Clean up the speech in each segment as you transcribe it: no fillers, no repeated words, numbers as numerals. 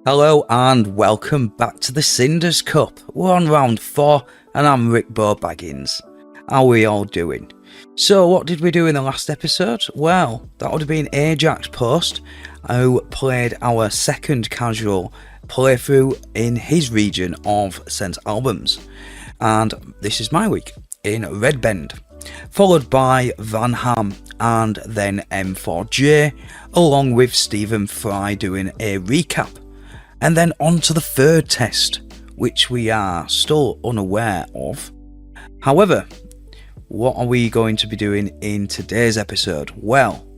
Hello and welcome back to the Cinders Cup. We're on round 4 and I'm RickboBaggins. How are we all doing? So what did we do in the last episode? Well, that would have been Ajax Post, who played our second casual playthrough in his region of St Albans. And this is my week in Redbend, followed by Van Ham and then M4J, along with Stephen Fry doing a recap. And then on to the third test, which we are still unaware of. However, what are we going to be doing in today's episode? Well,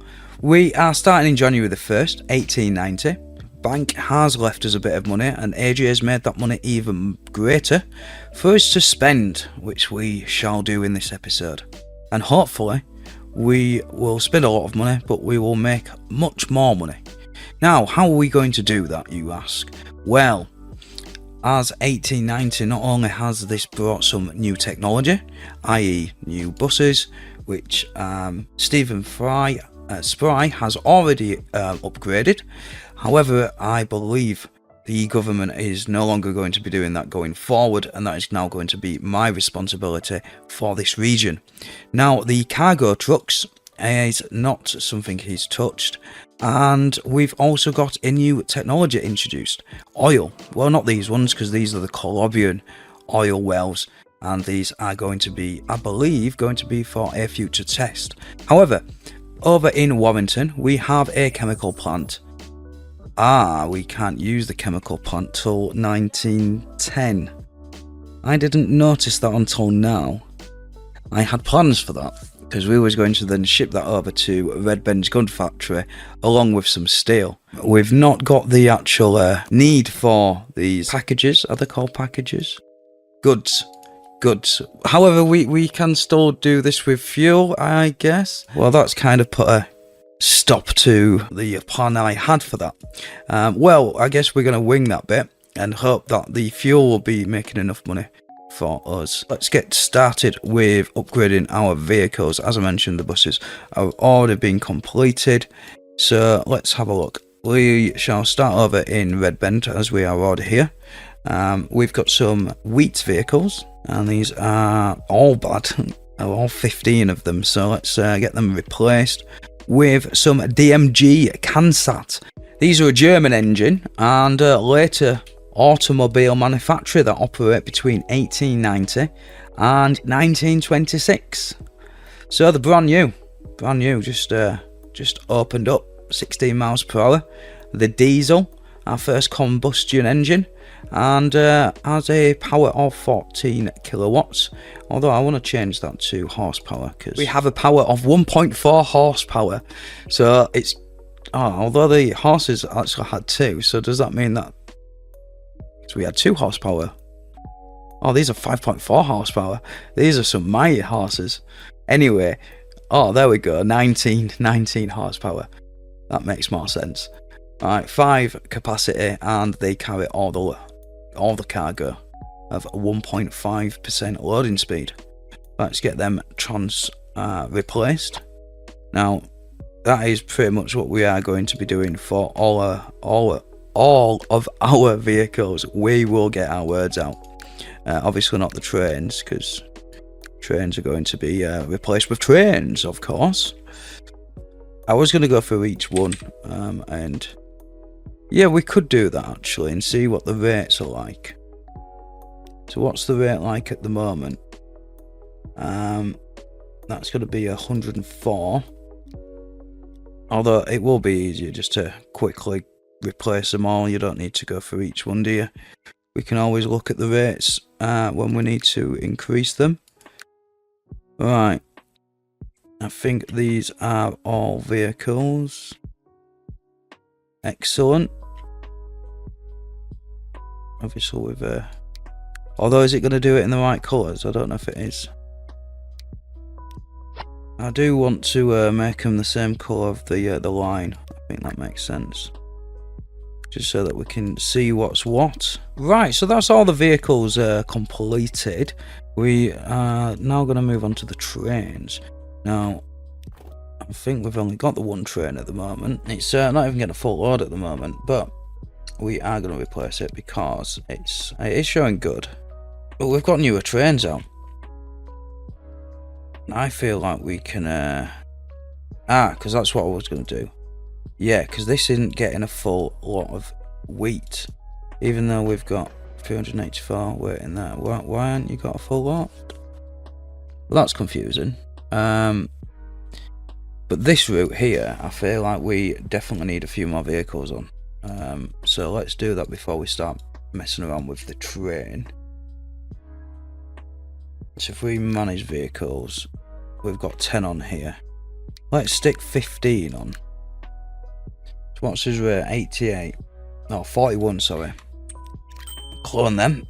we are starting in January the 1st, 1890. Bank has left us a bit of money and AJ has made that money even greater for us to spend, which we shall do in this episode. And hopefully, we will spend a lot of money, but we will make much more money. Now, how are we going to do that, you ask? Well, as 1890 not only has this brought some new technology, i.e. new buses, which Stephen Spry has already upgraded. However, I believe the government is no longer going to be doing that going forward, and that is now going to be my responsibility for this region. Now, the cargo trucks is not something he's touched, and we've also got a new technology introduced. Oil. Well, not these ones, because these are the Collabrian oil wells, and these are going to be, I believe, going to be for a future test. However, over in Warrington, we have a chemical plant. We can't use the chemical plant till 1910. I didn't notice that until now. I had plans for that, because we was going to then ship that over to Redbend's gun factory along with some steel. We've not got the actual need for these packages. Are they called packages? Goods. However, we can still do this with fuel, I guess. Well, that's kind of put a stop to the plan I had for that. Well, I guess we're going to wing that bit and hope that the fuel will be making enough money for us. Let's get started with upgrading our vehicles. As I mentioned, the buses have already been completed, so let's have a look. We shall start over in Redbend, as we are already here. We've got some wheat vehicles, and these are all bad. All 15 of them, so let's get them replaced with some DMG Kansat. These are a German engine and later automobile manufacturer that operate between 1890 and 1926. So they're brand new, just opened up, 16 miles per hour. The diesel, our first combustion engine, and has a power of 14 kilowatts. Although I want to change that to horsepower, because we have a power of 1.4 horsepower. So it's although the horses actually had 2, so does that mean that? So we had 2 horsepower. Oh, these are 5.4 horsepower. These are some mighty horses. Anyway, there we go, 19 horsepower. That makes more sense. Alright, 5 capacity, and they carry all the cargo of 1.5% loading speed. Let's get them replaced. Now, that is pretty much what we are going to be doing for all of our vehicles. We will get our words out. Obviously not the trains, because trains are going to be replaced with trains, of course. I was going to go through each one, and yeah, we could do that actually and see what the rates are like. So what's the rate like at the moment? That's going to be 104. Although it will be easier just to quickly replace them all. You don't need to go through each one, do you? We can always look at the rates when we need to increase them. Right. I think these are all vehicles. Excellent. Obviously with although is it going to do it in the right colours? I don't know if it is. I do want to make them the same colour of the line. I think that makes sense. Just so that we can see what's what. Right, so that's all the vehicles completed. We are now going to move on to the trains. Now, I think we've only got the one train at the moment. It's not even getting a full load at the moment, but we are going to replace it because it is showing good. But we've got newer trains out. I feel like we can... because that's what I was going to do. Yeah, because this isn't getting a full lot of wheat. Even though we've got 384 waiting there. Why haven't you got a full lot? Well, that's confusing. But this route here, I feel like we definitely need a few more vehicles on. So let's do that before we start messing around with the train. So if we manage vehicles, we've got 10 on here. Let's stick 15 on. So what's his rate? 88. No, 41, sorry. Clone them.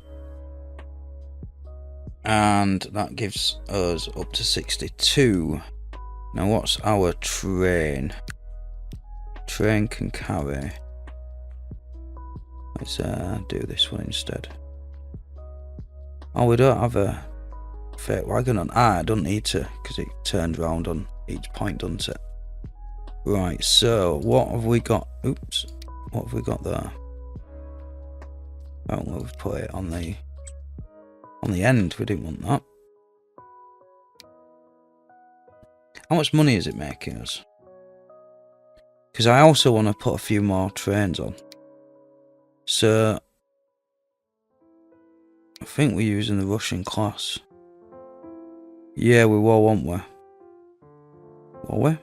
And that gives us up to 62. Now what's our train? Train can carry. Let's do this one instead. Oh, we don't have a freight wagon on. I don't need to, because it turns round on each point, doesn't it? Right, so what have we got? Oops, what have we got there? Oh, well, we've put it on the end. We didn't want that. How much money is it making us? Because I also want to put a few more trains on. So I think we're using the Russian class. Yeah, we were, weren't we? Were we?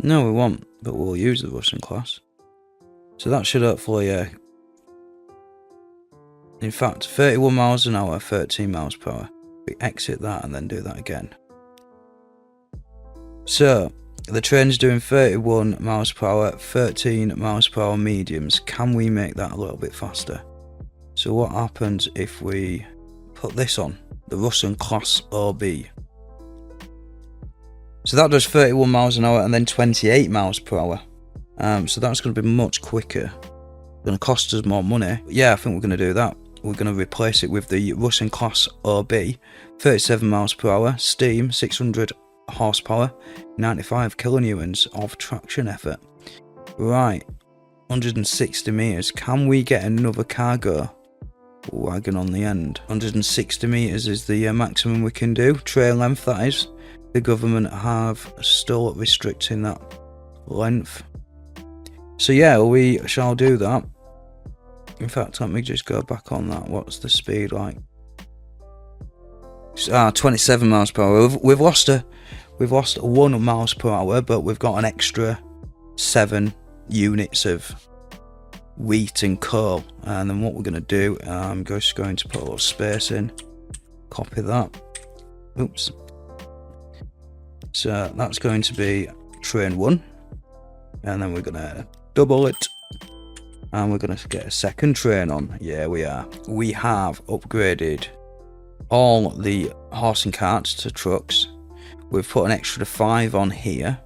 No, we won't, but we'll use the Russian class. So that should hopefully, in fact, 31 miles an hour, 13 miles per hour. We exit that and then do that again. So, the train's doing 31 miles per hour, 13 miles per hour mediums. Can we make that a little bit faster? So what happens if we put this on? The Russian class OB. So that does 31 miles an hour and then 28 miles per hour. So that's going to be much quicker. Going to cost us more money. Yeah, I think we're going to do that. We're going to replace it with the Russian class OB. 37 miles per hour, steam, 600 horsepower, 95 kilonewtons of traction effort. Right, 160 meters. Can we get another cargo wagon on the end? 160 meters is the maximum we can do. Train length, that is. The government have still restricting that length. So yeah, we shall do that. In fact, let me just go back on that. What's the speed like? 27 miles per hour. We've lost 1 miles per hour, but we've got an extra 7 units of wheat and coal. And then what we're going to do, I'm just going to put a little space in. Copy that. Oops. So that's going to be train 1. And then we're going to double it. And we're going to get a second train on. Yeah, we are. We have upgraded all the horse and carts to trucks. We've put an extra 5 on here,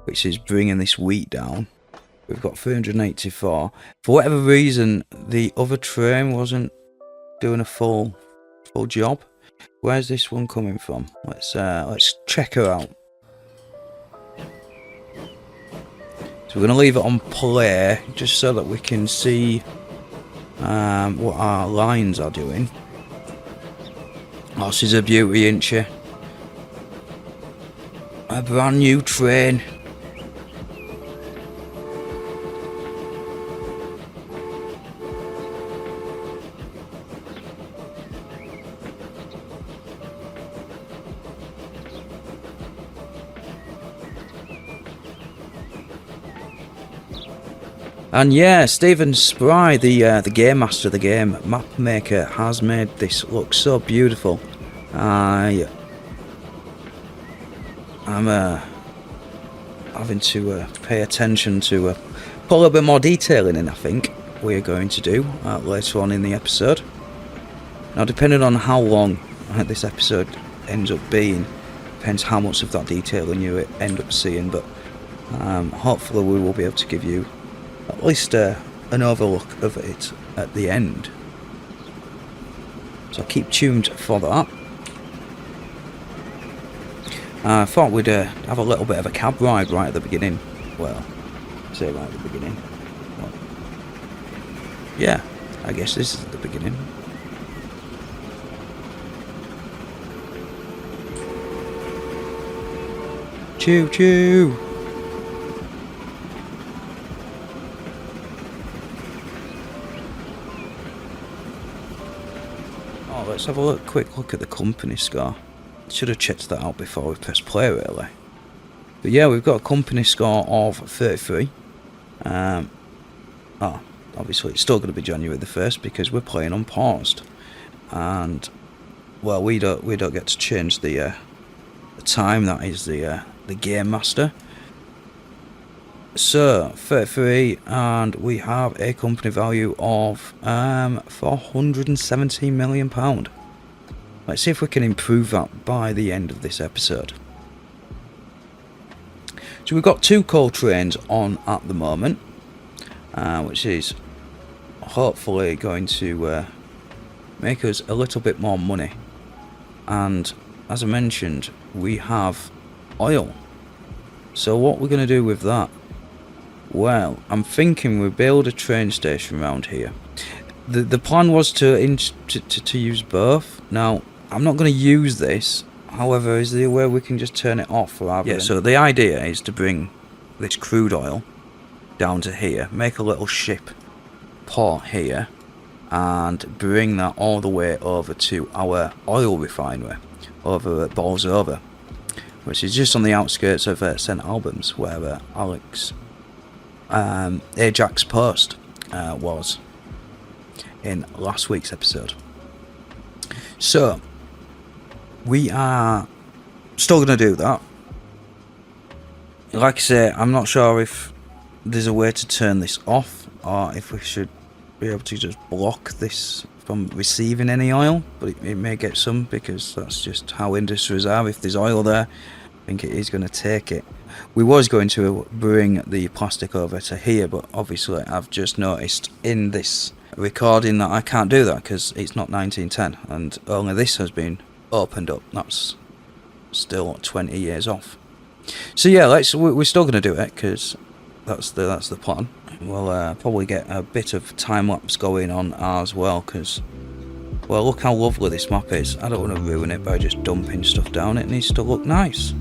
which is bringing this wheat down. We've got 384. For whatever reason, the other train wasn't doing a full job. Where's this one coming from? Let's check her out. So we're going to leave it on play, just so that we can see what our lines are doing. Oh, she's a beauty, isn't she? A brand new train. And yeah, Stephen Spry, the game master, the game map maker, has made this look so beautiful. I'm having to pay attention to put a little bit more detailing in. I think we're going to do later on in the episode. Now, depending on how long this episode ends up being, depends how much of that detailing you end up seeing. But hopefully, we will be able to give you at least an overlook of it at the end. So keep tuned for that. I thought we'd have a little bit of a cab ride right at the beginning. Well, say right at the beginning. Well, yeah, I guess this is the beginning. Choo choo! Oh, let's have a quick look at the company score. Should have checked that out before we press play, really. But yeah, we've got a company score of 33. Obviously it's still going to be January the 1st because we're playing unpaused. And, well, we don't get to change the time. That is the game master. So 33, and we have a company value of £417 million. Let's see if we can improve that by the end of this episode. So we've got 2 coal trains on at the moment, which is hopefully going to make us a little bit more money. And as I mentioned, we have oil. So what we're going to do with that? Well, I'm thinking we'll build a train station around here. The plan was to use both. Now, I'm not going to use this. However, is there a way we can just turn it off rather than... So the idea is to bring this crude oil down to here, make a little ship port here, and bring that all the way over to our oil refinery over at Bolsover, which is just on the outskirts of St Albans, where Alex Ajax Post was in last week's episode. So we are still going to do that. Like I say, I'm not sure if there's a way to turn this off, or if we should be able to just block this from receiving any oil, but it may get some, because that's just how industries are. If there's oil there, I think it is going to take it. We was going to bring the plastic over to here, but obviously I've just noticed in this recording that I can't do that because it's not 1910 and only this has been opened up. That's still 20 years off. So yeah, we're still going to do it because that's the plan. We'll probably get a bit of time lapse going on as well, because, well, look how lovely this map is. I don't want to ruin it by just dumping stuff down. It needs to look nice.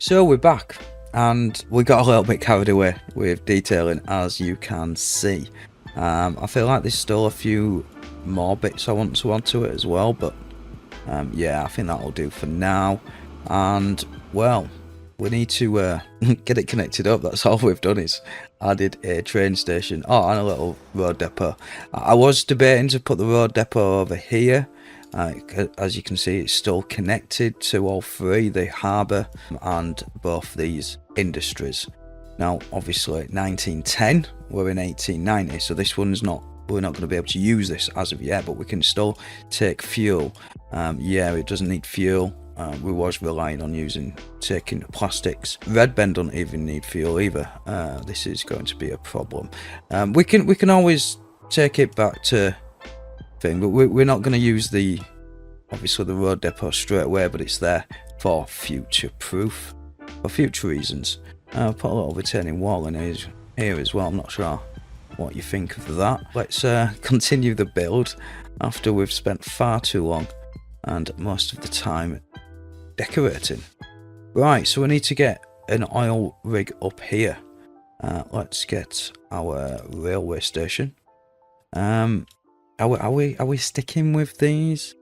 So we're back, and we got a little bit carried away with detailing, as you can see. I feel like there's still a few more bits I want to add to it as well, but yeah, I think that'll do for now. And well, we need to get it connected up. That's all we've done, is added a train station, oh, and a little road depot. I was debating to put the road depot over here. As you can see, it's still connected to all three, the harbour and both these industries. Now obviously 1910, we're in 1890, so this one's not, we're not going to be able to use this as of yet, but we can still take fuel. Yeah, it doesn't need fuel. We was relying on taking plastics. Redbend don't even need fuel either. This is going to be a problem. We can always take it back to thing, but we're not going to use obviously the road depot straight away, but it's there for future proof, for future reasons. I'll put a little retaining wall in here as well. I'm not sure what you think of that. Let's continue the build after we've spent far too long and most of the time decorating. Right, so we need to get an oil rig up here. Let's get our railway station. Are we sticking with these?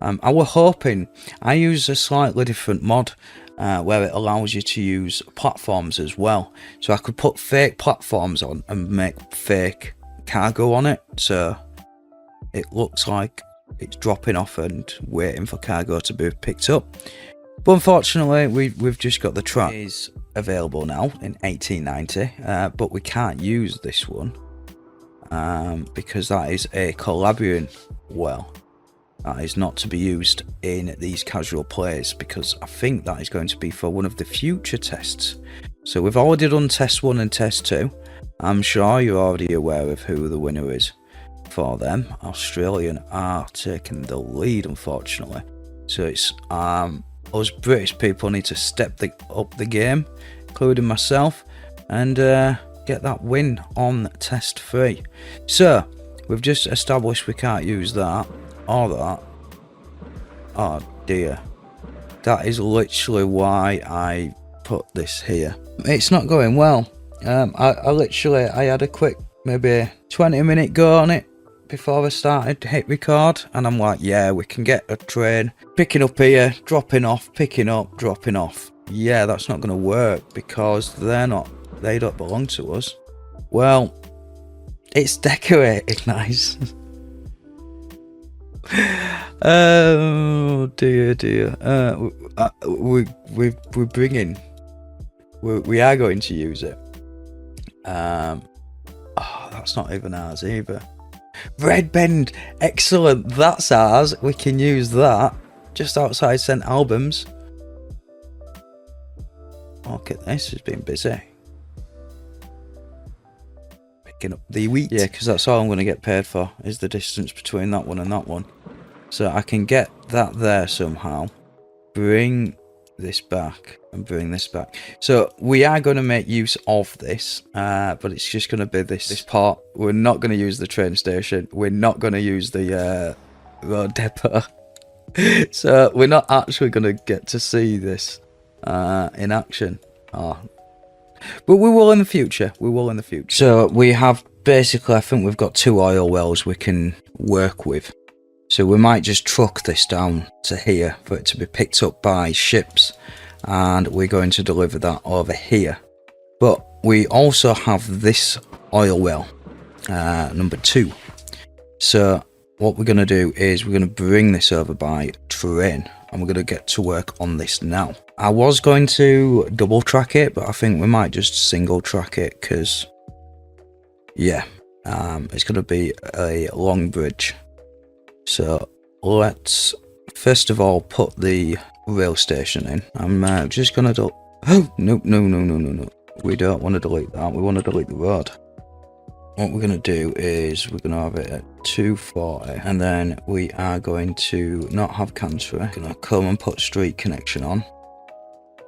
I was hoping, I use a slightly different mod where it allows you to use platforms as well. So I could put fake platforms on and make fake cargo on it, so it looks like it's dropping off and waiting for cargo to be picked up. But unfortunately, we've just got the track is available now in 1890, but we can't use this one. Because that is a Collabrian well. That is not to be used in these casual plays, because I think that is going to be for one of the future tests. So we've already done test 1 and test 2. I'm sure you're already aware of who the winner is for them. Australian are taking the lead, unfortunately. So it's us British people need to step up the game, including myself, and get that win on test 3. So we've just established we can't use that or that. Oh dear, that is literally why I put this here. It's not going well. I had a quick maybe 20-minute go on it before I started to hit record, and I'm like, yeah, we can get a train picking up here, dropping off, picking up, dropping off. Yeah, that's not going to work because they don't belong to us. Well, it's decorated nice. Oh dear. We are going to use it. Oh, that's not even ours either. Redbend, excellent, that's ours. We can use that just outside St Albans. Look at this, it's been busy. Picking up the wheat. Yeah, because that's all I'm going to get paid for, is the distance between that one and that one. So I can get that there somehow. Bring this back and bring this back. So we are going to make use of this, but it's just going to be this part. We're not going to use the train station. We're not going to use the road depot. So we're not actually going to get to see this in action. But we will in the future. So we have basically, I think we've got 2 oil wells we can work with. So we might just truck this down to here for it to be picked up by ships, and we're going to deliver that over here. But we also have this oil well, number 2. So what we're going to do is we're going to bring this over by train, and we're going to get to work on this now. I was going to double track it, but I think we might just single track it, because yeah, it's going to be a long bridge. So let's first of all put the rail station in. I'm just gonna do. Oh no! We don't want to delete that. We want to delete the road. What we're gonna do is we're gonna have it at 240, and then we are going to not have cancer. We're gonna come and put street connection on,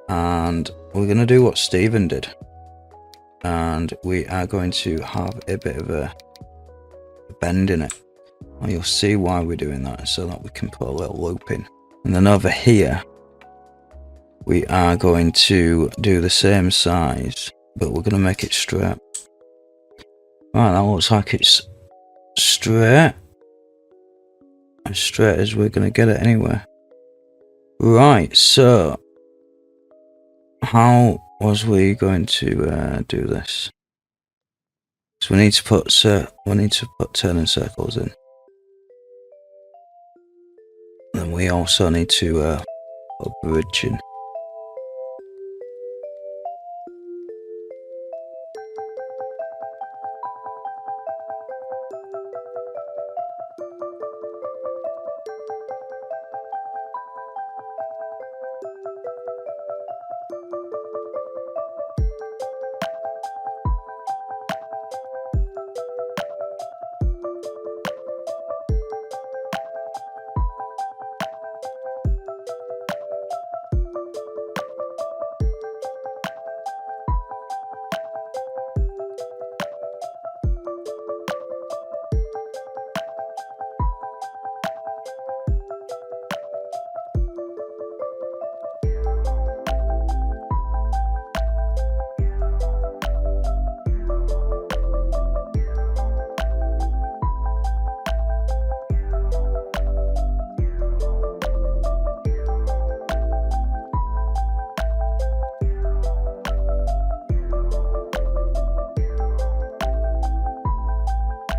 and we're gonna do what Stephen did, and we are going to have a bit of a bend in it. Well, you'll see why we're doing that, so that we can put a little loop in. And then over here, we are going to do the same size, but we're going to make it straight. Right, that looks like it's straight. As straight as we're going to get it anyway. Right, so how was we going to do this? So we need to put turning circles in. And we also need to put a bridge in.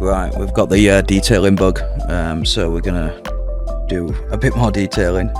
Right, we've got the detailing bug, so we're gonna do a bit more detailing.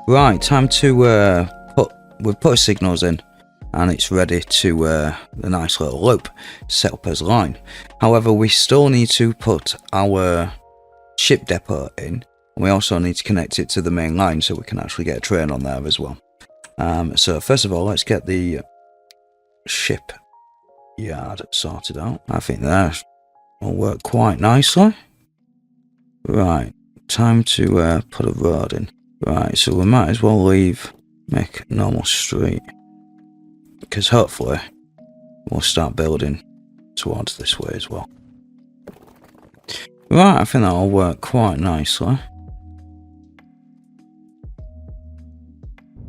Right, time to we've put our signals in, and it's ready to the nice little loop set up as line. However, we still need to put our ship depot in. We also need to connect it to the main line so we can actually get a train on there as well. So first of all, let's get the ship yard sorted out. I think that will work quite nicely. Right, time to put a road in. Right, so we might as well make a normal street, because hopefully we'll start building towards this way as well. Right, I think that'll work quite nicely.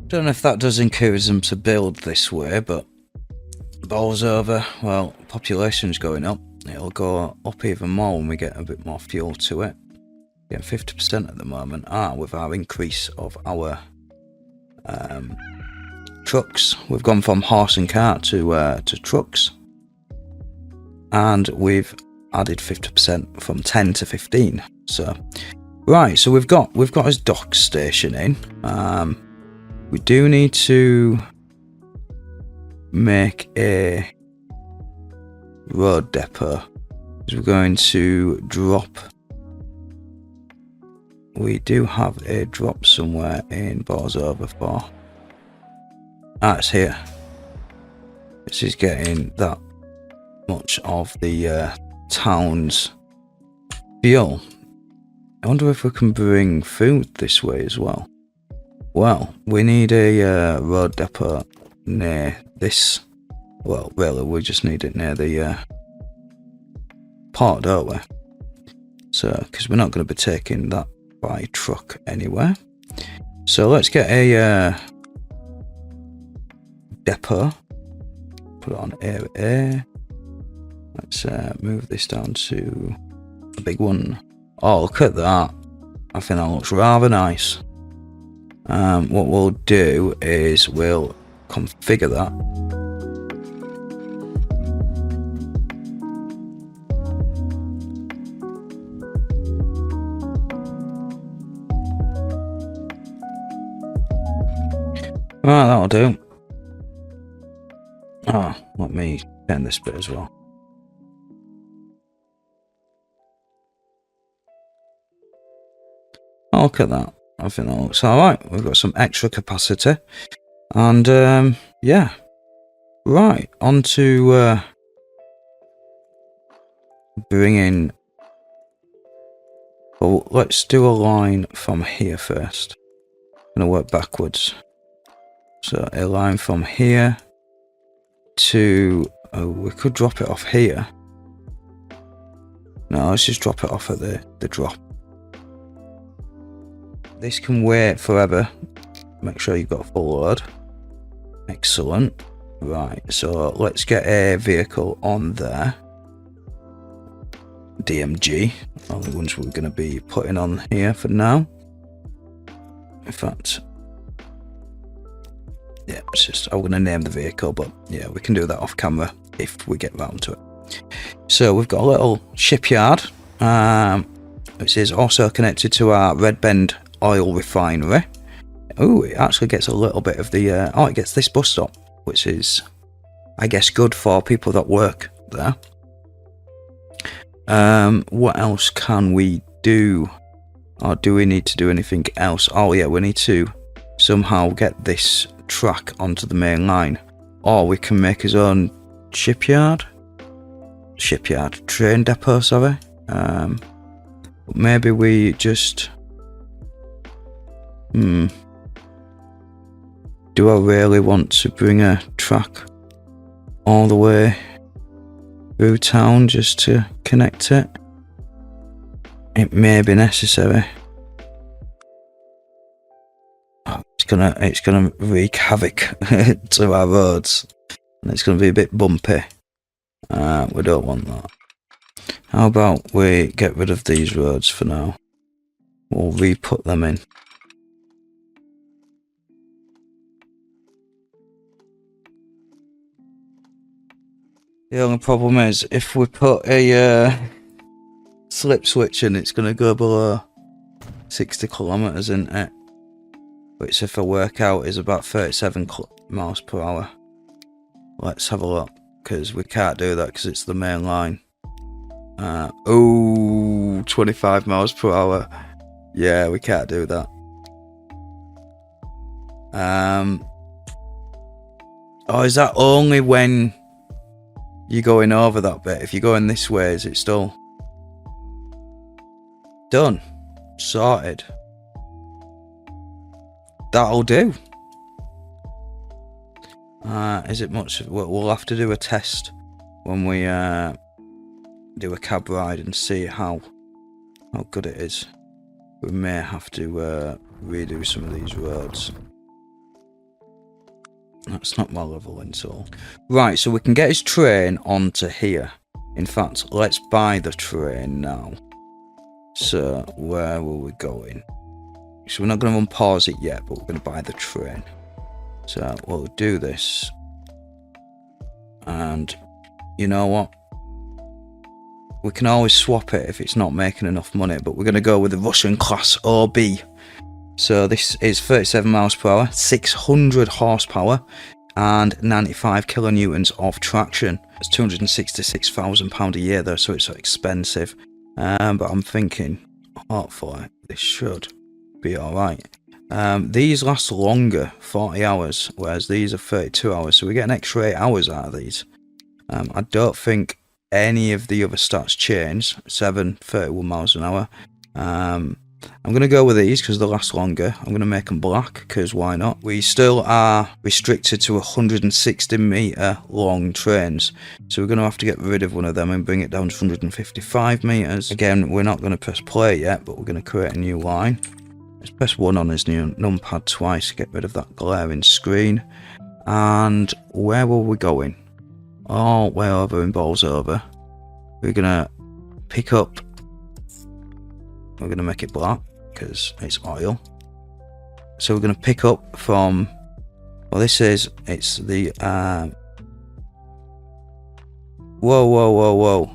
Don't know if that does encourage them to build this way, but balls over, well, population's going up. It'll go up even more when we get a bit more fuel to it. Getting 50% at the moment. With our increase of our trucks, we've gone from horse and cart to trucks, and we've added 50% from 10 to 15. So right, so we've got his dock station in. We do need to make a road depot, because we're going to drop. We do have a drop somewhere in Borzover for. It's here. This is getting that much of the town's fuel. I wonder if we can bring food this way as well. Well, we need a road depot near this. Well, really, we just need it near the port, don't we? So, because we're not going to be taking that by truck anywhere. So let's get a depot. Put it on A. Let's move this down to a big one. Oh, look at that. I think that looks rather nice. What we'll do is we'll configure that. Right, that'll do. Let me turn this bit as well. Oh, look at that. I think that looks alright. We've got some extra capacity. And, yeah. Right, on to bring in. Well, let's do a line from here first. I'm going to work backwards. So a line from here to, we could drop it off here. No, let's just drop it off at the drop. This can wait forever. Make sure you've got a full load. Excellent. Right, so let's get a vehicle on there. DMG, all the ones we're going to be putting on here for now. In fact, yeah, it's just, I'm going to name the vehicle, but yeah, we can do that off camera if we get round to it. So we've got a little shipyard, which is also connected to our Redbend oil refinery. Oh, it actually gets a little bit of the, it gets this bus stop, which is, I guess, good for people that work there. What else can we do? Or do we need to do anything else? Oh yeah, we need to somehow get this track onto the main line. Or we can make his own train depot, sorry. Maybe we just... Do I really want to bring a track all the way through town just to connect it? It may be necessary. It's gonna wreak havoc to our roads, and it's gonna be a bit bumpy. We don't want that. How about we get rid of these roads for now? We'll re-put them in. The only problem is, if we put a slip switch in, it's going to go below 60 kilometers, isn't it? which if I work out is about 37 miles per hour. Let's have a look, because we can't do that because it's the main line. Oh, 25 miles per hour. Yeah, we can't do that. Oh, is that only when you're going over that bit? If you're going this way, is it still done? Sorted. That'll do. Is it much? We'll have to do a test when we do a cab ride and see how good it is. We may have to redo some of these roads. That's not my level until. Right, so we can get his train onto here. In fact, let's buy the train now. So, where were we going? So we're not going to unpause it yet, but we're going to buy the train. So we'll do this. And you know what? We can always swap it if it's not making enough money, but we're going to go with the Russian class OB. So this is 37 miles per hour, 600 horsepower, and 95 kilonewtons of traction. It's £266,000 a year though, so it's expensive. But I'm thinking, hopefully, this should be alright. These last longer, 40 hours, whereas these are 32 hours, so we get an extra 8 hours out of these. I don't think any of the other stats change. 31 miles an hour. I'm going to go with these because they last longer. I'm going to make them black because why not? We still are restricted to 160 metre long trains. So we're going to have to get rid of one of them and bring it down to 155 metres. Again, we're not going to press play yet, but we're going to create a new line. Let's press 1 on his new numpad twice to get rid of that glaring screen. And where were we going? Oh, way over in Bolsover. We're going to pick up. We're going to make it black because it's oil. So we're going to pick up from, well, this is, it's the, whoa.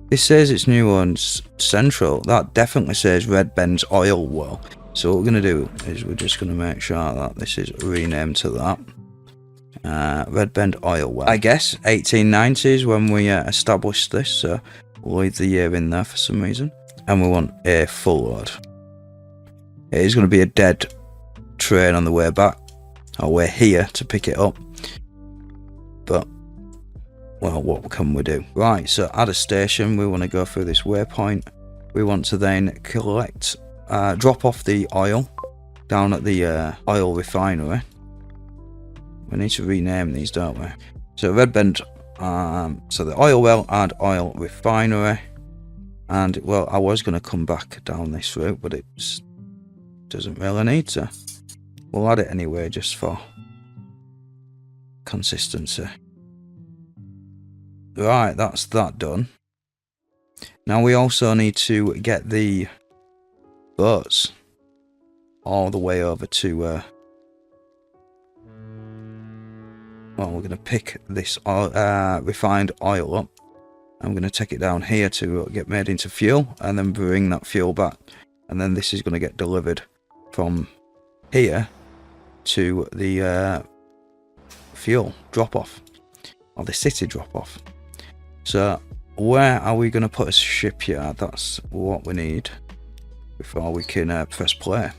This says it's New Orleans Central. That definitely says Redbend's Oil Well. So what we're going to do is we're just going to make sure that this is renamed to that. Redbend Oil Well. I guess 1890s when we established this, so we'll leave the year in there for some reason. And we want a full load. It is going to be a dead train on the way back. Or we're here to pick it up. But, well, what can we do? Right, so at a station, we want to go through this waypoint. We want to then collect, drop off the oil down at the oil refinery. We need to rename these, don't we? So Redbend, so the oil well and oil refinery. And, well, I was going to come back down this route, but it doesn't really need to. We'll add it anyway, just for consistency. Right, that's that done. Now we also need to get the boats all the way over to... well, we're going to pick this refined oil up. I'm going to take it down here to get made into fuel and then bring that fuel back. And then this is going to get delivered from here to the fuel drop-off, or the city drop-off. So where are we going to put a shipyard? That's what we need before we can press play.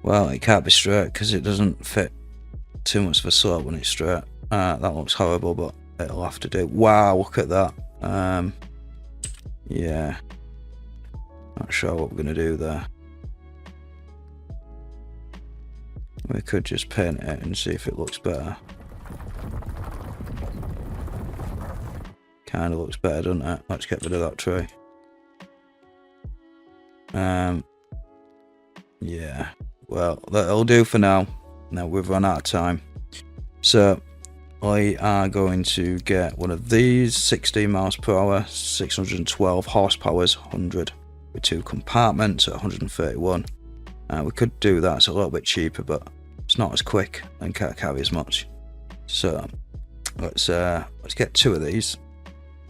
Well, it can't be straight because it doesn't fit too much of a slope when it's straight. That looks horrible, but it'll have to do. Wow, look at that. Yeah, not sure what we're going to do there. We could just paint it and see if it looks better. Kind of looks better, doesn't it? Let's get rid of that tree. Yeah, well, that'll do for now. Now we've run out of time. So I are going to get one of these, 16 miles per hour, 612 horsepowers, 100 with 2 compartments at 131. We could do that, it's a little bit cheaper, but it's not as quick and can't carry as much. So let's get 2 of these.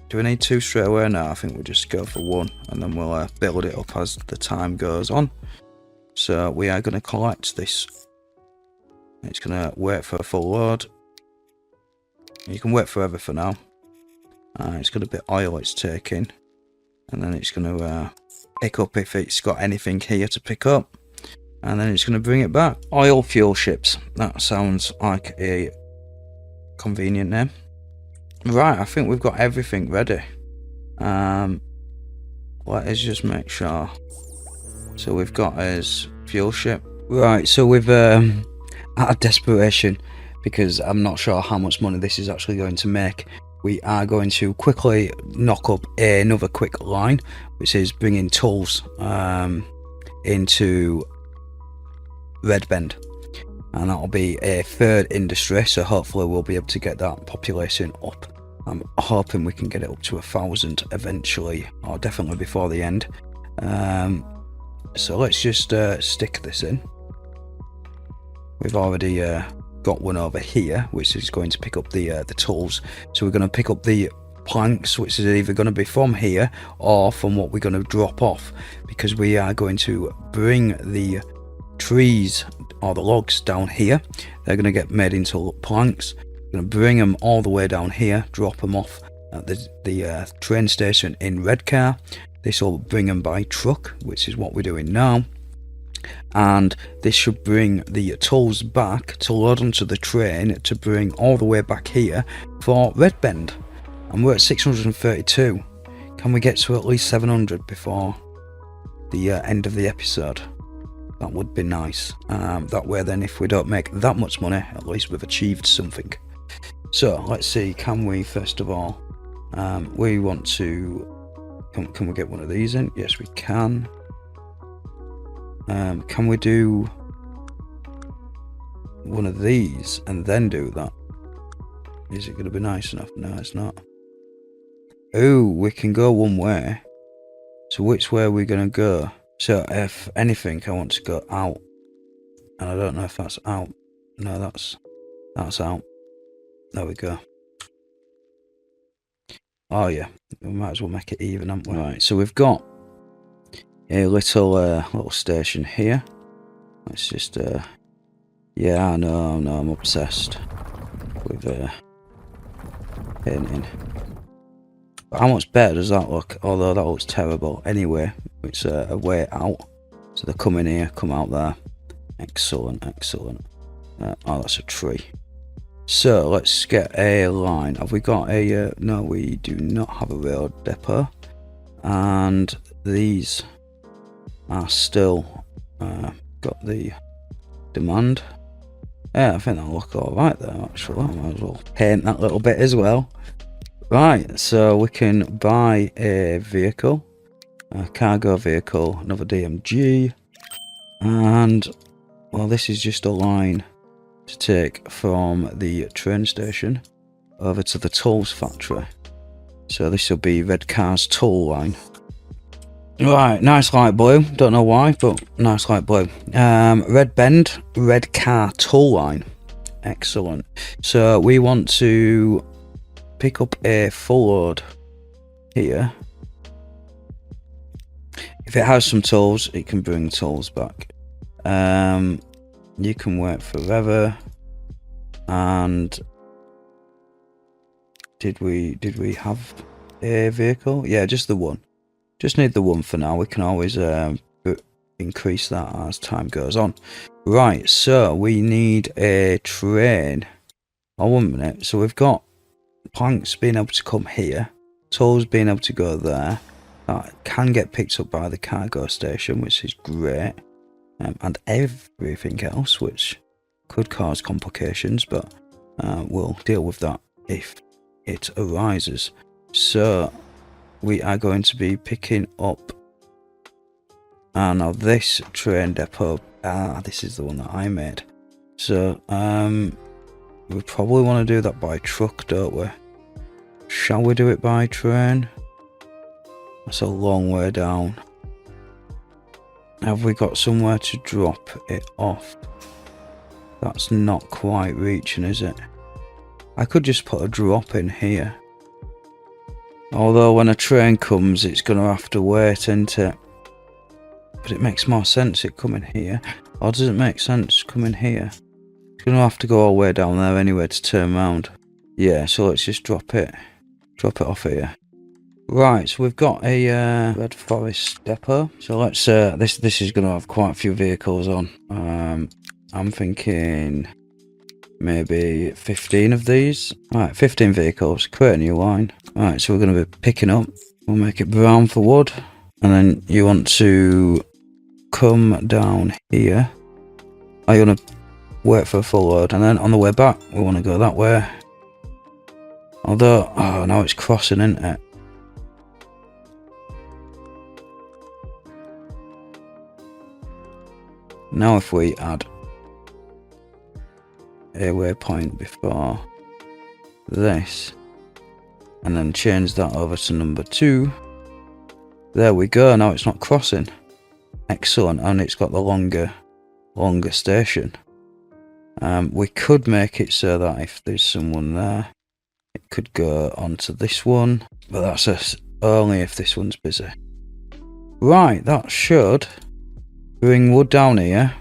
Do we need 2 straight away? No, I think we'll just go for 1 and then we'll build it up as the time goes on. So we are going to collect this. It's going to wait for a full load. You can wait forever for now. It's got a bit of oil it's taking. And then it's going to pick up if it's got anything here to pick up. And then it's going to bring it back. Oil fuel ships. That sounds like a convenient name. Right, I think we've got everything ready. Let us just make sure. So we've got his fuel ship. Right, so we've out of desperation, because I'm not sure how much money this is actually going to make, we are going to quickly knock up another quick line, which is bringing tools into Redbend, and that'll be a third industry, so hopefully we'll be able to get that population up. I'm hoping we can get it up to 1,000 eventually, or definitely before the end. So let's just stick this in. We've already got one over here, which is going to pick up the tools. So we're going to pick up the planks, which is either going to be from here or from what we're going to drop off, because we are going to bring the trees or the logs down here. They're going to get made into planks. We're going to bring them all the way down here, drop them off at the train station in Redcar. This will bring them by truck, which is what we're doing now. And this should bring the tools back to load onto the train to bring all the way back here for Redbend. And we're at 632. Can we get to at least 700 before the end of the episode? That would be nice. That way then, if we don't make that much money, at least we've achieved something. So let's see, can we first of all, we want to, can we get one of these in? Yes, we can. Can we do one of these and then do that? Is it going to be nice enough? No, it's not. Oh, we can go one way. So which way are we going to go? So if anything, I want to go out. And I don't know if that's out. No, that's out. There we go. Oh yeah, we might as well make it even, haven't we? Right, so we've got a little station here. Let's just yeah, I know, I'm obsessed with painting. But how much better does that look? Although that looks terrible. Anyway, it's a way out. So they come in here, come out there. Excellent, excellent. Oh, that's a tree. So let's get a line. Have we got a? No, we do not have a rail depot. And these are still got the demand. Yeah, I think that'll look alright there actually. I might as well paint that little bit as well. Right, so we can buy a vehicle, a cargo vehicle, another DMG, and well, this is just a line to take from the train station over to the tools factory. So this will be Redcar's tool line. Right, nice light blue. Don't know why, but nice light blue. Redbend, Redcar tool line. Excellent. So we want to pick up a full load here. If it has some tools, it can bring tools back. You can wait forever. And did we have a vehicle? Yeah, just the one. Just need the one for now. We can always increase that as time goes on. Right, so we need a train. Oh, 1 minute. So we've got planks being able to come here, tools being able to go there. That can get picked up by the cargo station, which is great. And everything else, which could cause complications, but we'll deal with that if it arises. So we are going to be picking up now this train depot. This is the one that I made. So we probably want to do that by truck, don't we? Shall we do it by train? That's a long way down. Have we got somewhere to drop it off? That's not quite reaching, is it? I could just put a drop in here. Although when a train comes, it's going to have to wait, isn't it? but it makes more sense it coming here. Or does it make sense coming here? It's going to have to go all the way down there anyway to turn around. Yeah, so let's just drop it off here. Right, so we've got a Red Forest depot. So let's this is going to have quite a few vehicles on. I'm thinking maybe 15 of these. Right, 15 vehicles. Create a new line. Right, so we're going to be picking up. We'll make it brown for wood, and then you want to come down here. Are you going to wait for a full load, and then on the way back we want to go that way. Although, oh, now it's crossing, isn't it? Now if we add a waypoint before this, and then change that over to number 2, there we go. Now it's not crossing. Excellent, and it's got the longer station. We could make it so that if there's someone there, it could go onto this one, but that's only if this one's busy. Right, that should bring wood down here.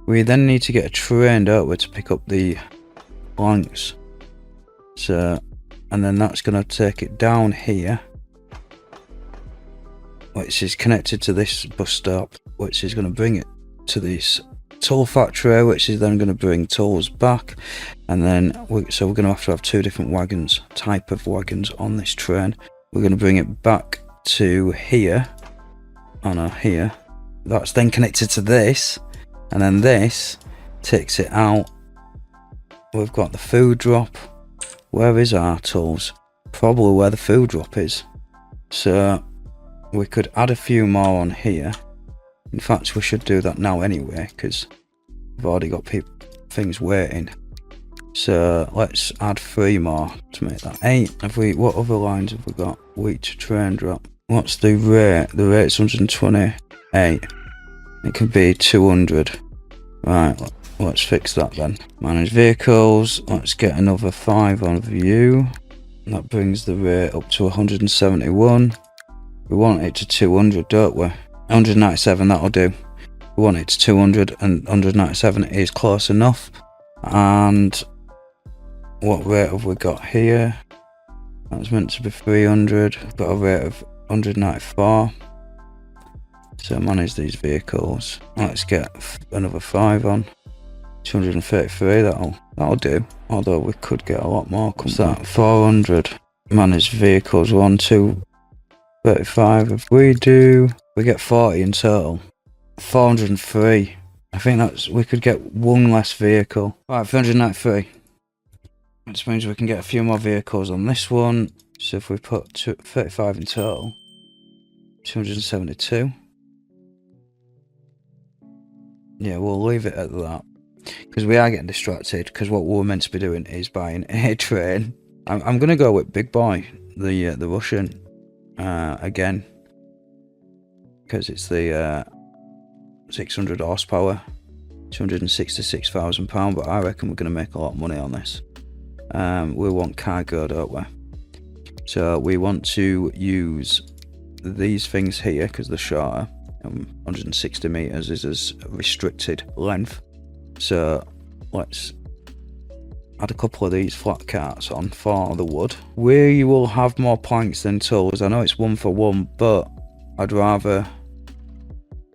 We then need to get a train, don't we, to pick up the planks. So, and then that's going to take it down here, which is connected to this bus stop, which is going to bring it to this tool factory, which is then going to bring tools back. And then so we're going to have 2 different wagons, type of wagons on this train. We're going to bring it back to here. Oh no, here. That's then connected to this, and then this takes it out. We've got the food drop. Where is our tools? Probably where the food drop is. So we could add a few more on here. In fact, we should do that now anyway, because we've already got things waiting. So let's add 3 more to make that 8. What other lines have we got? Wheat to train drop. What's the rate? The rate's 128. It could be 200. Right, let's fix that then. Manage vehicles. Let's get another 5 on view. That brings the rate up to 171. We want it to 200, don't we? 197, that'll do. We want it to 200, and 197 is close enough. And what rate have we got here? That's meant to be 300. We've got a rate of 194. So manage these vehicles. Let's get another 5 on. 233, that'll do. Although we could get a lot more. What's that? 400. Manage vehicles. 1, 2, 35. If we get 40 in total. 403. I think we could get 1 less vehicle. Right, 393. Which means we can get a few more vehicles on this one. So if we put 35 in total, 272. Yeah, we'll leave it at that, because we are getting distracted, because what we're meant to be doing is buying a train. I'm going to go with Big Boy, the Russian, again, because it's the 600 horsepower, £266,000, but I reckon we're going to make a lot of money on this. We want cargo, don't we? So we want to use these things here, because they're shorter. 160 meters is as restricted length, so let's add a couple of these flat carts on for the wood. We will have more planks than tools. I know it's 1 for 1, but I'd rather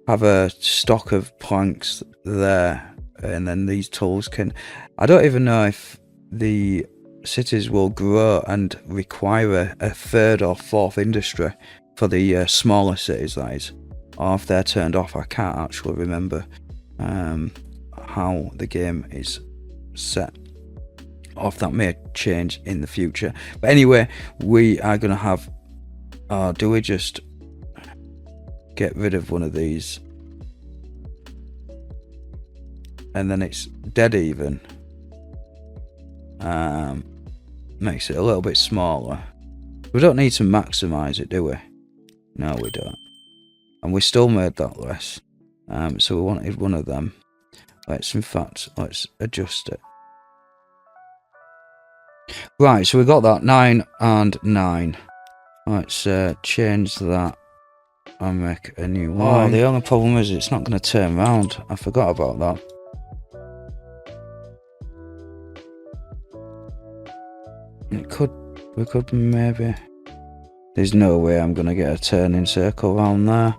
have a stock of planks there, and then these tools can. I don't even know if the cities will grow and require a 3rd or 4th industry for the smaller cities, that is. Or if they're turned off. I can't actually remember how the game is set, or if that may change in the future. But anyway, we are going to have, do we just get rid of one of these and then it's dead even? Makes it a little bit smaller. We don't need to maximize it, do we? No, we don't. And we still made that less. So we wanted one of them. Let's adjust it. Right, so we got that 9 and 9. Let's change that and make a new line. Oh, the only problem is it's not going to turn round. I forgot about that. We could maybe... There's no way I'm going to get a turning circle around there.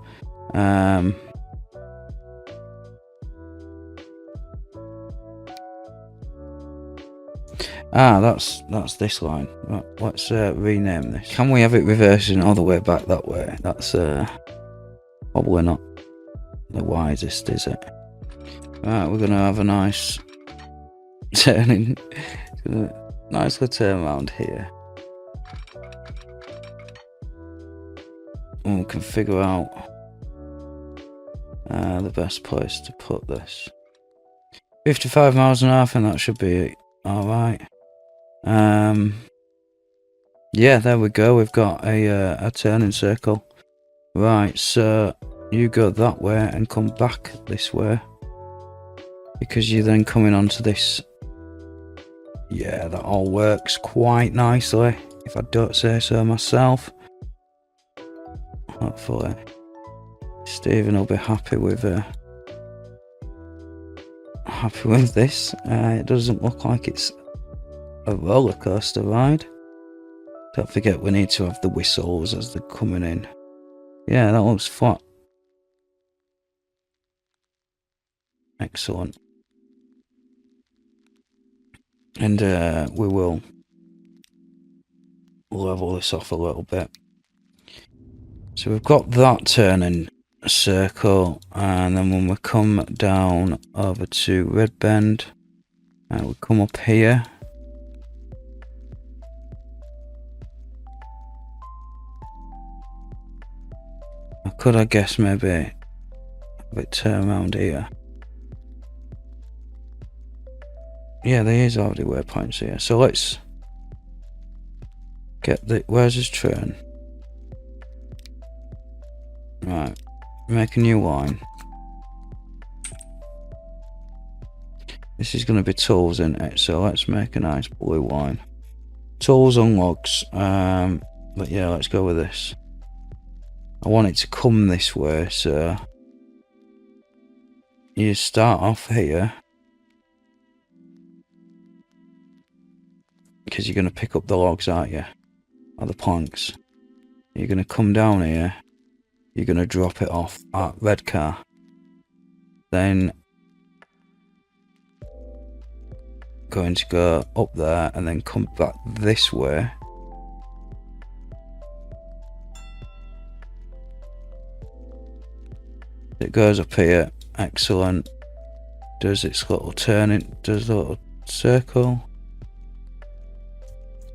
That's this line. Right, let's rename this. Can we have it reversing all the way back that way? That's probably not the wisest, is it? Right, we're gonna have a nice turning, nice little turn around here, and we can figure out the best place to put this. 55 miles an hour, I think that should be all right. Yeah, there we go. We've got a turning circle. Right, so you go that way and come back this way, because you're then coming onto this. Yeah, that all works quite nicely, if I don't say so myself. Hopefully Stephen will be happy with this. It doesn't look like it's a roller coaster ride. Don't forget we need to have the whistles as they're coming in. Yeah, that looks flat. Excellent. And we'll level this off a little bit. So we've got that turning circle, and then when we come down over to Redbend, we come up here. I guess maybe have it turn around here. Yeah, there is already waypoints here. So let's get the... Where's his train? Right, make a new line. This is going to be tools, isn't it? So let's make a nice blue line. Tools and logs. But yeah, let's go with this. I want it to come this way, so you start off here, because you're going to pick up the logs, aren't you? Or the planks. You're going to come down here, you're going to drop it off at red car, then going to go up there and then come back this way. It goes up here, excellent. Does its little turn, it does a little circle.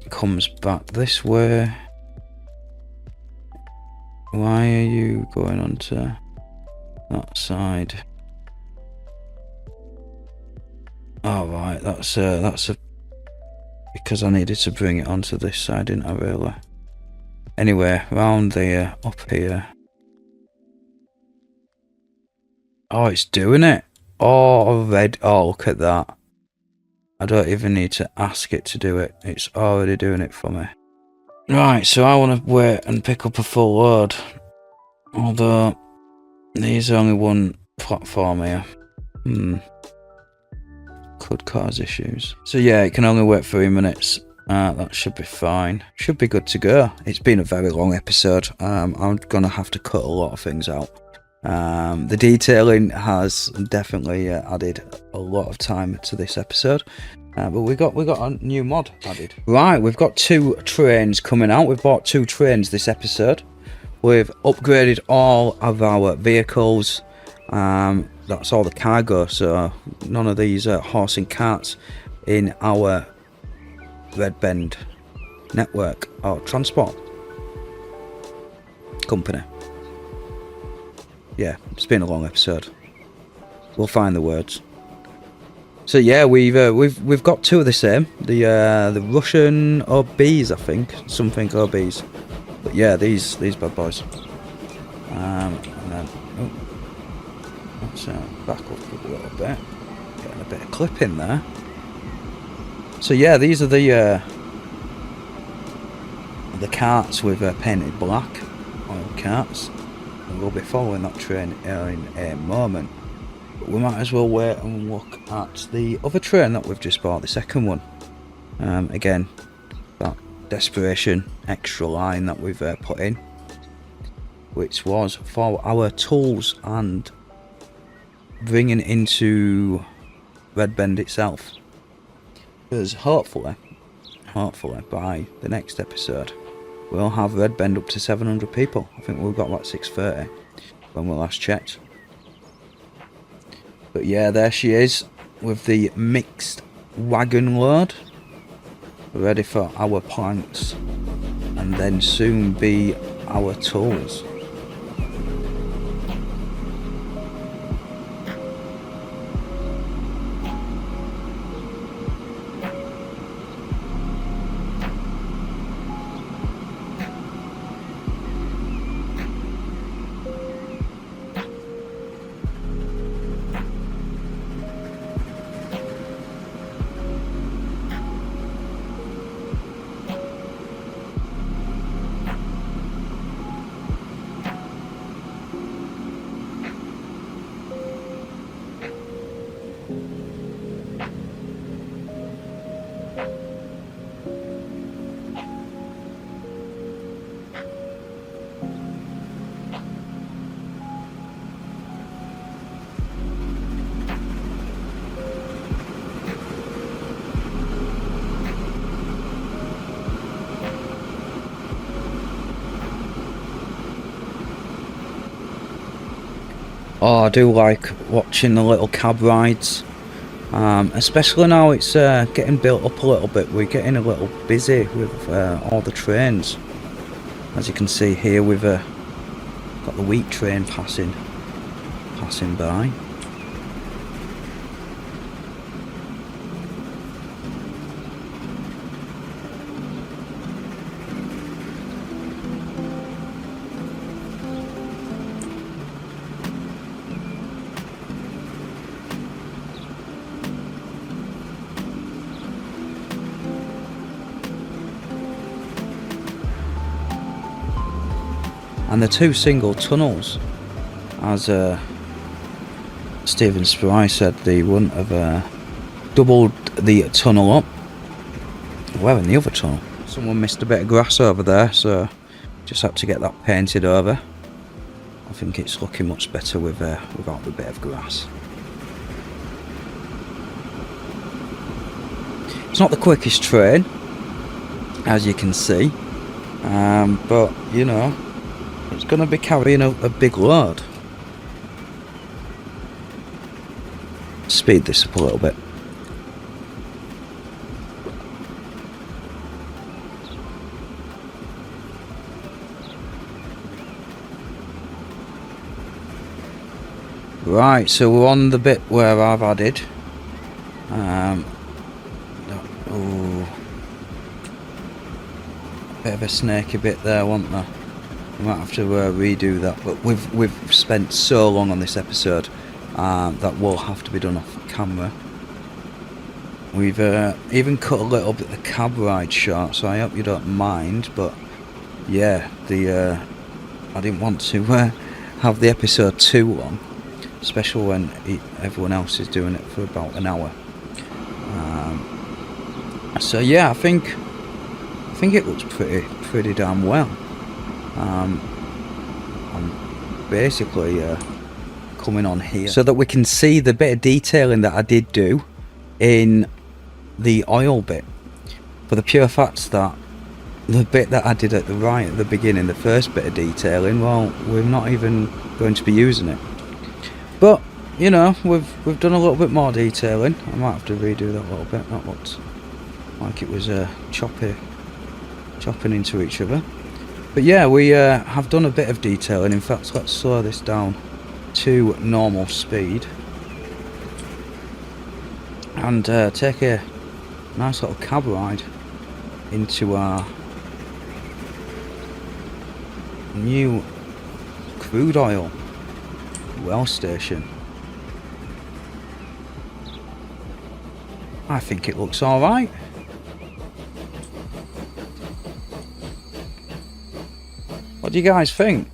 Comes back this way. Why are you going onto that side? Alright, that's a because I needed to bring it onto this side, didn't I really? Anyway, round there, up here. Oh, it's doing it. Oh, red. Oh, look at that. I don't even need to ask it to do it. It's already doing it for me. Right, so I want to wait and pick up a full load. Although, there's only one platform here. Could cause issues. So yeah, it can only wait 3 minutes. That should be fine. Should be good to go. It's been a very long episode. I'm going to have to cut a lot of things out. The detailing has definitely added a lot of time to this episode, but we got a new mod added. Right, we've got 2 trains coming out. We've bought 2 trains this episode. We've upgraded all of our vehicles. That's all the cargo, so none of these horse and carts in our Redbend network or transport company. Yeah, it's been a long episode. We'll find the words. So yeah, we've got 2 of the same. The Russian OBs, I think, something OBs. But yeah, these bad boys. And then let's back up a little bit. Getting a bit of clip in there. So yeah, these are the carts with painted black oil carts. and we'll be following that train in a moment. But we might as well wait and look at the other train that we've just bought, the second one. Again, that desperation extra line that we've put in, which was for our tools and bringing into Redbend itself. Because hopefully by the next episode we'll have Redbend up to 700 people. I think we've got about 630 when we last checked. But yeah, there she is with the mixed wagon load, ready for our planks and then soon be our tools. Oh, I do like watching the little cab rides, especially now it's getting built up a little bit. We're getting a little busy with all the trains. As you can see here, we've got the wheat train passing by. And the two single tunnels, as Stephen Spry said, they wouldn't have doubled the tunnel up. Where in the other tunnel? Someone missed a bit of grass over there, so just had to get that painted over. I think it's looking much better with without the bit of grass. It's not the quickest train, as you can see, but you know, it's going to be carrying a big load. Speed this up a little bit. Right, so we're on the bit where I've added bit of a snaky bit there, wasn't there? We might have to redo that, but we've spent so long on this episode that will have to be done off camera. We've even cut a little bit of the cab ride short, so I hope you don't mind. But yeah, I didn't want to have the episode too long, especially when everyone else is doing it for about an hour. So yeah, I think it looks pretty damn well. I'm basically coming on here so that we can see the bit of detailing that I did do in the oil bit, for the pure fact that the bit that I did at the beginning, the first bit of detailing, well, we're not even going to be using it. But you know, we've done a little bit more detailing. I might have to redo that a little bit. That looked like it was chopping into each other. But yeah, we have done a bit of detailing. In fact, let's slow this down to normal speed and take a nice little cab ride into our new crude oil well station. I think it looks alright. What do you guys think?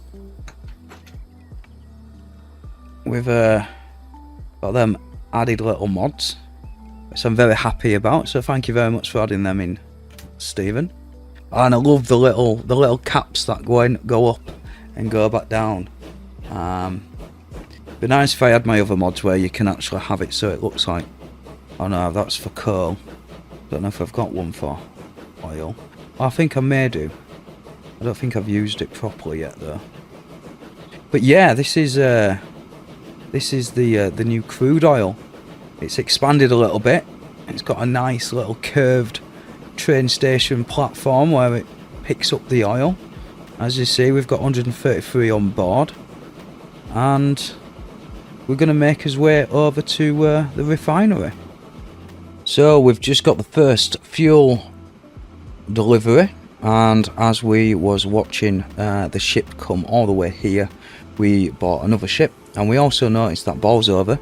we've got them added little mods, which I'm very happy about. So thank you very much for adding them in, Stephen. And I love the little caps that go up and go back down. Be nice if I had my other mods where you can actually have it so it looks like. Oh no, that's for coal. Don't know if I've got one for oil. I think I may do. I don't think I've used it properly yet though. But yeah, this is the new crude oil. It's expanded a little bit. It's got a nice little curved train station platform where it picks up the oil. As you see, we've got 133 on board, and we're going to make his way over to the refinery. So we've just got the first fuel delivery, and as we was watching the ship come all the way here, we bought another ship, and we also noticed that Bolsover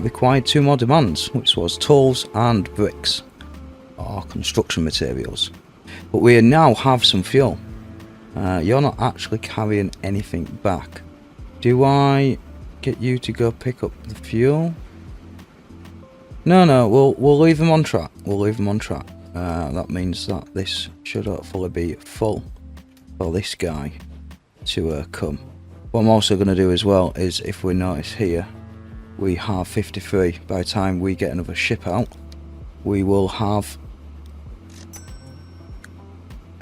required 2 more demands, which was tools and bricks, or construction materials. But we now have some fuel. You're not actually carrying anything back. Do I get you to go pick up the fuel? No, we'll leave them on track. We'll leave them on track. That means that this should hopefully be full for this guy to come. What I'm also going to do as well is, if we notice here, we have 53. By the time we get another ship out, we will have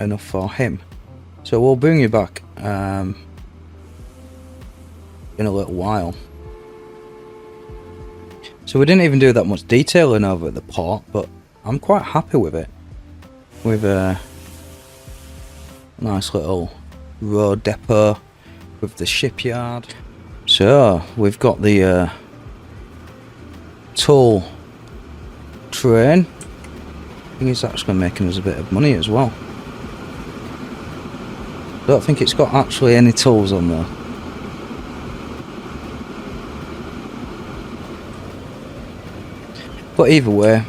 enough for him. So we'll bring you back in a little while. So we didn't even do that much detailing over at the port, but I'm quite happy with it. With a nice little road depot with the shipyard. So we've got the toll train. I think it's actually making us a bit of money as well. Don't think it's got actually any tools on there. But either way,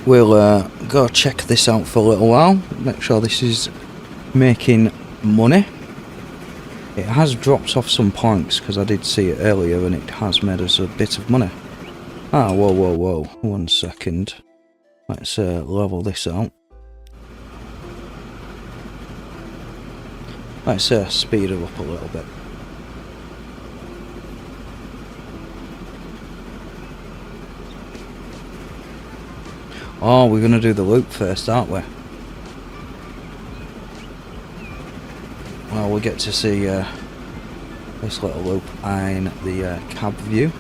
we'll go check this out for a little while, make sure this is making money. It has dropped off some points because I did see it earlier, and it has made us a bit of money. Whoa, 1 second. Let's level this out. Let's speed her up a little bit. Oh, we're going to do the loop first, aren't we? Well, we get to see this little loop in the cab view.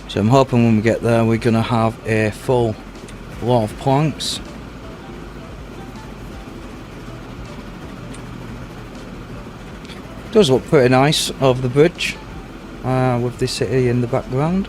So I'm hoping when we get there we're going to have a full lot of planks. Does look pretty nice over the bridge with the city in the background.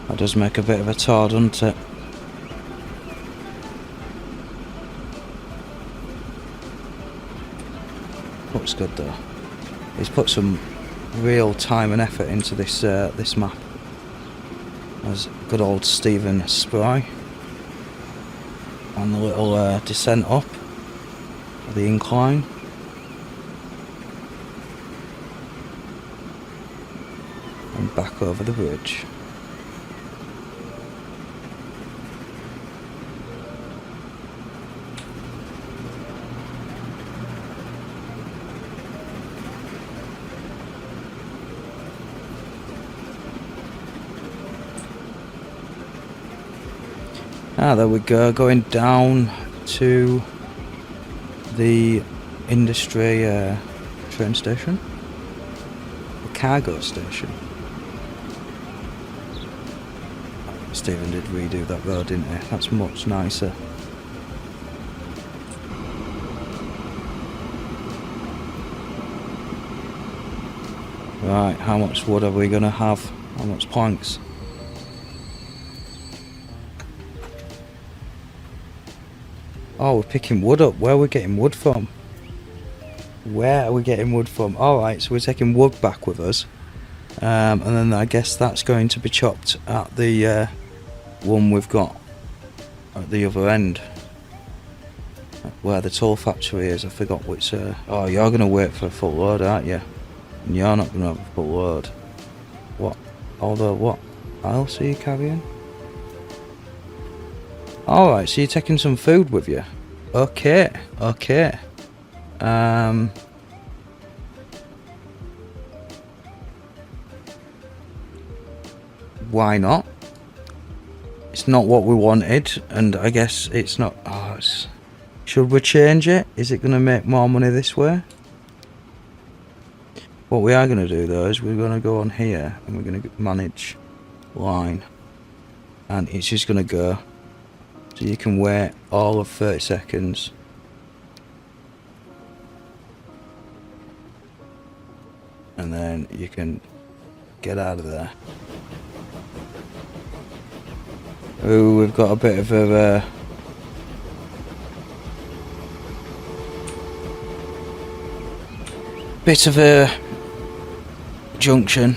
That does make a bit of a tour, doesn't it? Looks good though. He's put some real time and effort into this this map. As good old Stephen Spry on the little descent up the incline. And back over the bridge. Ah, there we go, going down to the industry train station. The cargo station. Stephen did redo that road, didn't he? That's much nicer. Right, how much wood are we going to have? How much planks? Oh, we're picking wood up. Where are we getting wood from? Where are we getting wood from? Alright, so we're taking wood back with us. And then I guess that's going to be chopped at the one we've got at the other end. Where the tool factory is. I forgot which... oh, you're going to wait for a full load, aren't you? And you're not going to have a full load. What? Although, what else are you carrying? Alright, so you're taking some food with you. Okay, okay. Why not? It's not what we wanted, and I guess it's not... Oh, should we change it? Is it going to make more money this way? What we are going to do though is we're going to go on here and we're going to manage line, and it's just going to go. So you can wait all of 30 seconds. And then you can get out of there. Oh, we've got a bit of a... junction.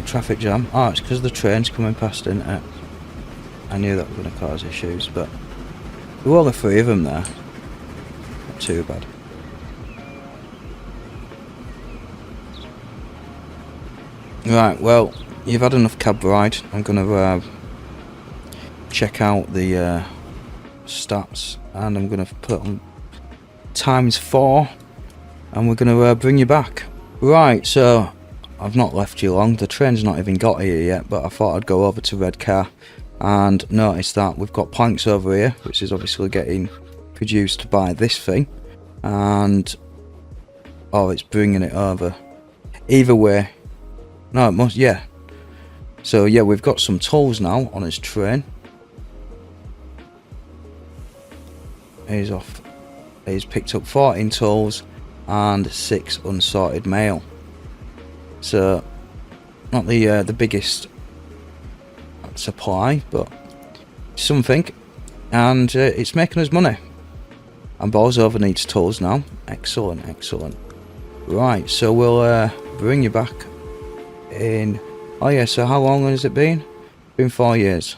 Traffic jam. Oh, it's because the train's coming past, isn't it? I knew that was going to cause issues, but there were only 3 of them there. Not too bad. Right, well, you've had enough cab ride. I'm going to check out the stats, and I'm going to put on ×4, and we're going to bring you back. Right, so I've not left you long. The train's not even got here yet, but I thought I'd go over to Red Car and notice that we've got planks over here, which is obviously getting produced by this thing, and oh, it's bringing it over. Either way, no, it must, yeah. So yeah, we've got some tools now on his train. He's off. He's picked up 14 tools and 6 unsorted mail. So not the biggest supply, but something, and it's making us money. And Bozover needs tools now. Excellent, excellent. Right, so we'll bring you back in. Oh yeah, so how long has it been? Been 4 years.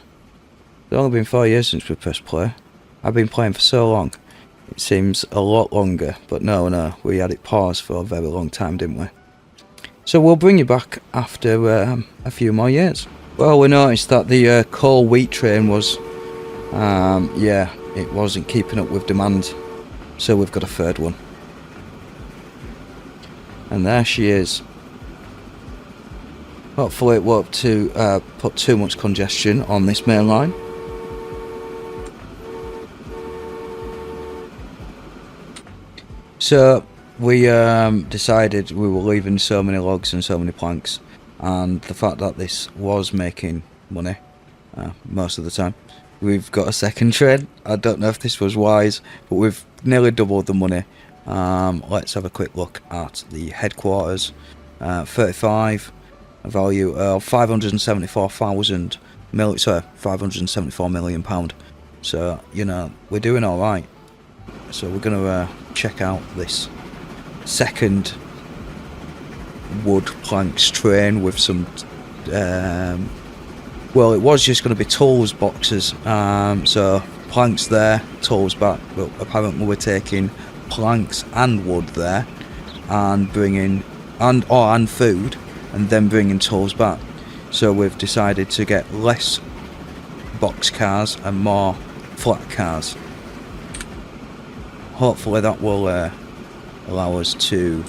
It's only been 4 years since we pressed play. I've been playing for so long. It seems a lot longer, but no, we had it paused for a very long time, didn't we? So we'll bring you back after a few more years. Well, we noticed that the coal wheat train was, yeah, it wasn't keeping up with demand, so we've got a third one. And there she is. Hopefully it won't put too much congestion on this main line. So we decided we were leaving so many logs and so many planks, and the fact that this was making money most of the time, we've got a second train. I don't know if this was wise, but we've nearly doubled the money. Let's have a quick look at the headquarters. 35, a value of 574 million pound. So you know, we're doing all right. So we're going to check out this second wood planks train with some well, it was just going to be tools boxes, so planks there, tools back, but apparently we're taking planks and wood there and bringing and food, and then bringing tools back. So we've decided to get less box cars and more flat cars. Hopefully that will allow us to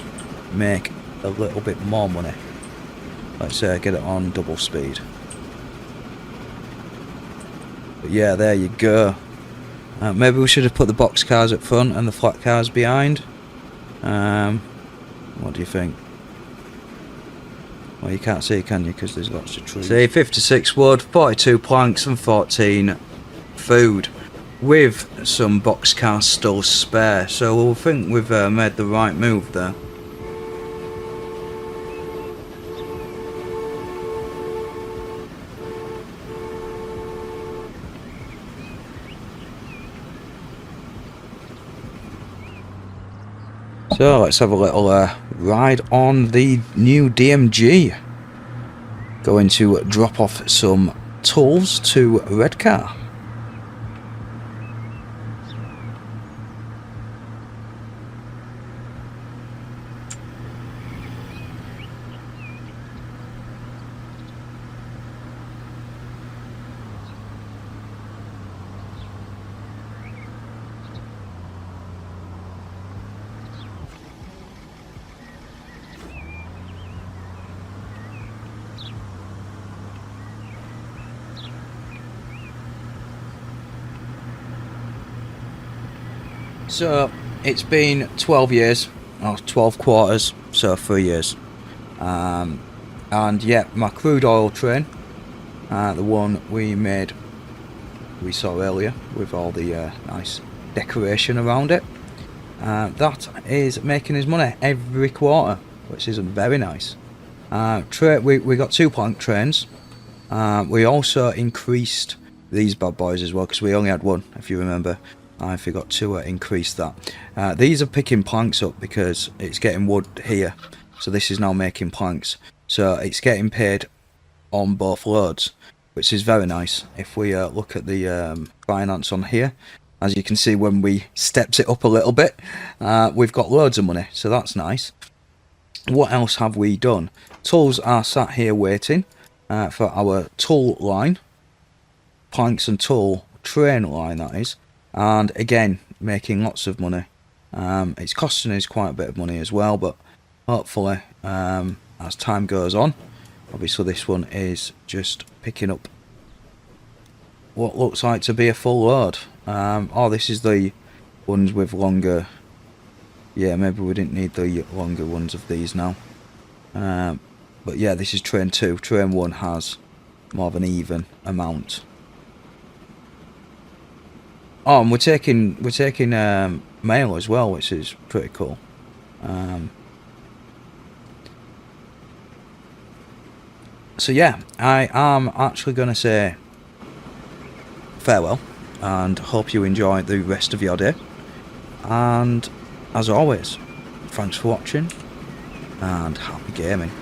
make a little bit more money. Let's get it on double speed. But yeah, there you go. Maybe we should have put the box cars up front and the flat cars behind. What do you think? Well, you can't see, can you? Because there's lots of trees. See, 56 wood, 42 planks and 14 food. With some box cars still spare. So we'll think we've made the right move there. So let's have a little ride on the new DMG. Going to drop off some tools to Redcar. So it's been 12 years, or 12 quarters, so 3 years. And yeah, my crude oil train, the one we saw earlier with all the nice decoration around it, that is making us money every quarter, which is very nice. We got 2 plank trains. We also increased these bad boys as well, because we only had one, if you remember. I forgot to increase that. These are picking planks up because it's getting wood here, so this is now making planks, so it's getting paid on both loads, which is very nice. If we look at the finance on here, as you can see, when we stepped it up a little bit, we've got loads of money, so that's nice. What else have we done? Tools are sat here waiting for our tool line, planks and tool train line, that is. And again, making lots of money. It's costing us quite a bit of money as well, but hopefully as time goes on, obviously this one is just picking up what looks like to be a full load. Oh, this is the ones with longer. Yeah, maybe we didn't need the longer ones of these now. But yeah, this is train 2. Train 1 has more of an even amount. Oh, and we're taking mail as well, which is pretty cool. So yeah, I am actually going to say farewell, and hope you enjoy the rest of your day. And as always, thanks for watching, and happy gaming.